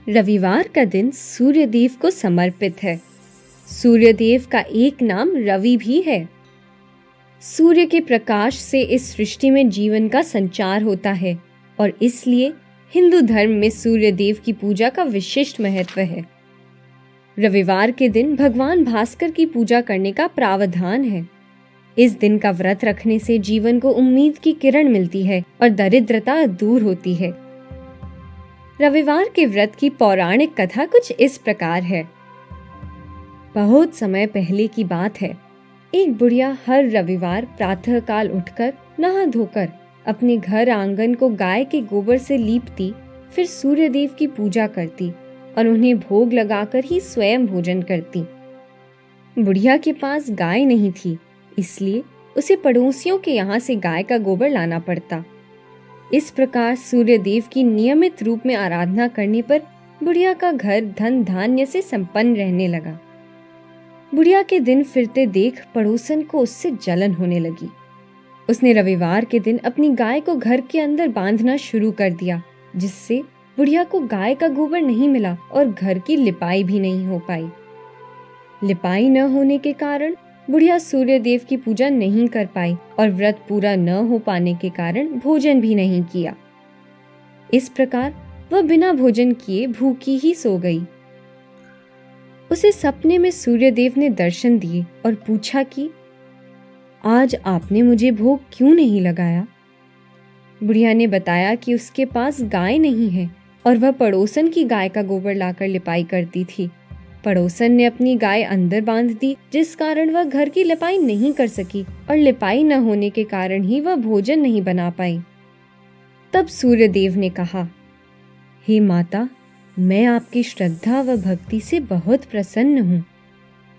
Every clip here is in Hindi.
रविवार का दिन सूर्यदेव को समर्पित है। सूर्यदेव का एक नाम रवि भी है। सूर्य के प्रकाश से इस सृष्टि में जीवन का संचार होता है और इसलिए हिंदू धर्म में सूर्यदेव की पूजा का विशिष्ट महत्व है। रविवार के दिन भगवान भास्कर की पूजा करने का प्रावधान है। इस दिन का व्रत रखने से जीवन को उम्मीद की किरण मिलती है और दरिद्रता दूर होती है। रविवार के व्रत की पौराणिक कथा कुछ इस प्रकार है। बहुत समय पहले की बात है। एक बुढ़िया हर रविवार प्रातःकाल उठकर नहा धोकर अपने घर आंगन को गाय के गोबर से लीपती, फिर सूर्यदेव की पूजा करती और उन्हें भोग लगाकर ही स्वयं भोजन करती। बुढ़िया के पास गाय नहीं थी, इसलिए उसे पड़ोसियों के यहाँ से गाय का गोबर लाना पड़ता। इस प्रकार सूर्यदेव की नियमित रूप में आराधना करने पर बुढ़िया का घर धन धान्य से संपन्न रहने लगा। बुढ़िया के दिन फिरते देख पड़ोसन को उससे जलन होने लगी। उसने रविवार के दिन अपनी गाय को घर के अंदर बांधना शुरू कर दिया, जिससे बुढ़िया को गाय का गोबर नहीं मिला और घर की लिपाई भी नहीं हो पाई। लिपाई न होने के कारण बुढ़िया सूर्यदेव की पूजा नहीं कर पाई और व्रत पूरा न हो पाने के कारण भोजन भी नहीं किया। इस प्रकार वह बिना भोजन किए भूखी ही सो गई। उसे सपने में सूर्यदेव ने दर्शन दिए और पूछा कि आज आपने मुझे भोग क्यों नहीं लगाया। बुढ़िया ने बताया कि उसके पास गाय नहीं है और वह पड़ोसन की गाय का गोबर लाकर लिपाई करती थी। पड़ोसन ने अपनी गाय अंदर बांध दी, जिस कारण वह घर की लिपाई नहीं कर सकी और लिपाई न होने के कारण ही वह भोजन नहीं बना पाई। तब सूर्यदेव ने कहा, हे माता, मैं आपकी श्रद्धा व भक्ति से बहुत प्रसन्न हूँ।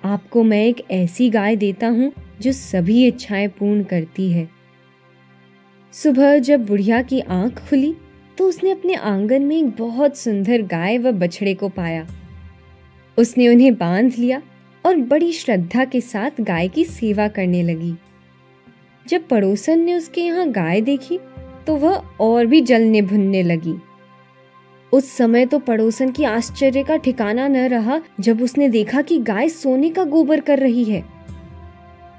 आपको मैं एक ऐसी गाय देता हूँ जो सभी इच्छाएं पूर्ण करती है। सुबह जब बुढ़िया की आंख खुली तो उसने अपने आंगन में एक बहुत सुंदर गाय व बछड़े को पाया। उसने उन्हें बांध लिया और बड़ी श्रद्धा के साथ गाय की सेवा करने लगी। जब पड़ोसन ने उसके यहाँ गाय देखी तो वह और भी जलने भुनने लगी। उस समय तो पड़ोसन की आश्चर्य का ठिकाना न रहा जब उसने देखा कि गाय सोने का गोबर कर रही है।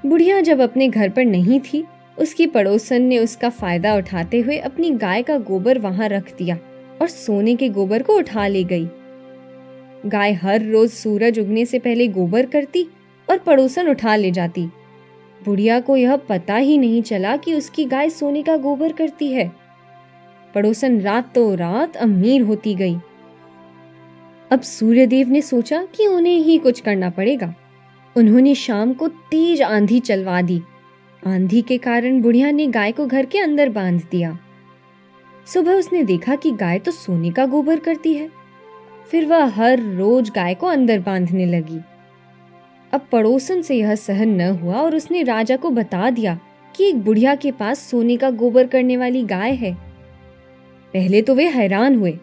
बुढ़िया जब अपने घर पर नहीं थी, उसकी पड़ोसन ने उसका फायदा उठाते हुए अपनी गाय का गोबर वहां रख दिया और सोने के गोबर को उठा ले गई। गाय हर रोज सूरज उगने से पहले गोबर करती और पड़ोसन उठा ले जाती। बुढ़िया को यह पता ही नहीं चला कि उसकी गाय सोने का गोबर करती है। पड़ोसन रातों रात अमीर होती गई। अब सूर्यदेव ने सोचा कि उन्हें ही कुछ करना पड़ेगा। उन्होंने शाम को तेज आंधी चलवा दी। आंधी के कारण बुढ़िया ने गाय को घर के अंदर बांध दिया। सुबह उसने देखा कि गाय तो सोने का गोबर करती है। फिर वह हर रोज गाय को अंदर बांधने लगी। अब पड़ोसन से यह सहन न हुआ और उसने राजा को बता दिया कि एक बुढ़िया के पास सोने का गोबर करने वाली गाय है। पहले तो वे हैरान हुए,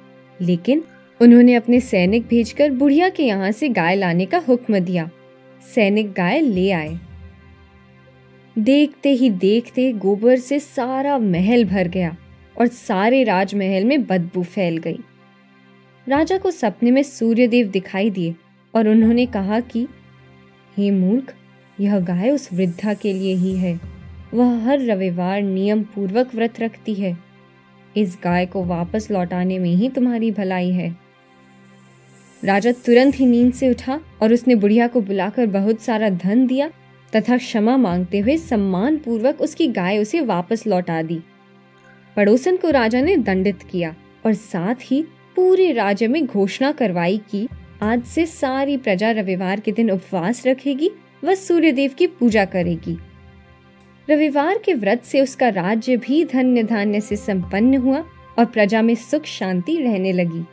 लेकिन उन्होंने अपने सैनिक भेजकर बुढ़िया के यहाँ से गाय लाने का हुक्म दिया। सैनिक गाय ले आए। देखते ही देखते गोबर से सारा महल भर गया और सारे राजमहल में बदबू फैल गई। राजा को सपने में सूर्यदेव दिखाई दिए और उन्होंने कहा कि हे मूर्ख, यह गाय उस वृद्धा के लिए ही है। वह हर रविवार नियम पूर्वक व्रत रखती है। इस गाय को वापस लौटाने में ही तुम्हारी भलाई है। राजा तुरंत ही नींद से उठा और उसने बुढ़िया को बुलाकर बहुत सारा धन दिया तथा क्षमा मांगते हुए सम्मान पूर्वक उसकी गाय उसे वापस लौटा दी। पड़ोसन को राजा ने दंडित किया और साथ ही पूरे राज्य में घोषणा करवाई कि आज से सारी प्रजा रविवार के दिन उपवास रखेगी व सूर्यदेव की पूजा करेगी। रविवार के व्रत से उसका राज्य भी धन्य धान्य से संपन्न हुआ और प्रजा में सुख शांति रहने लगी।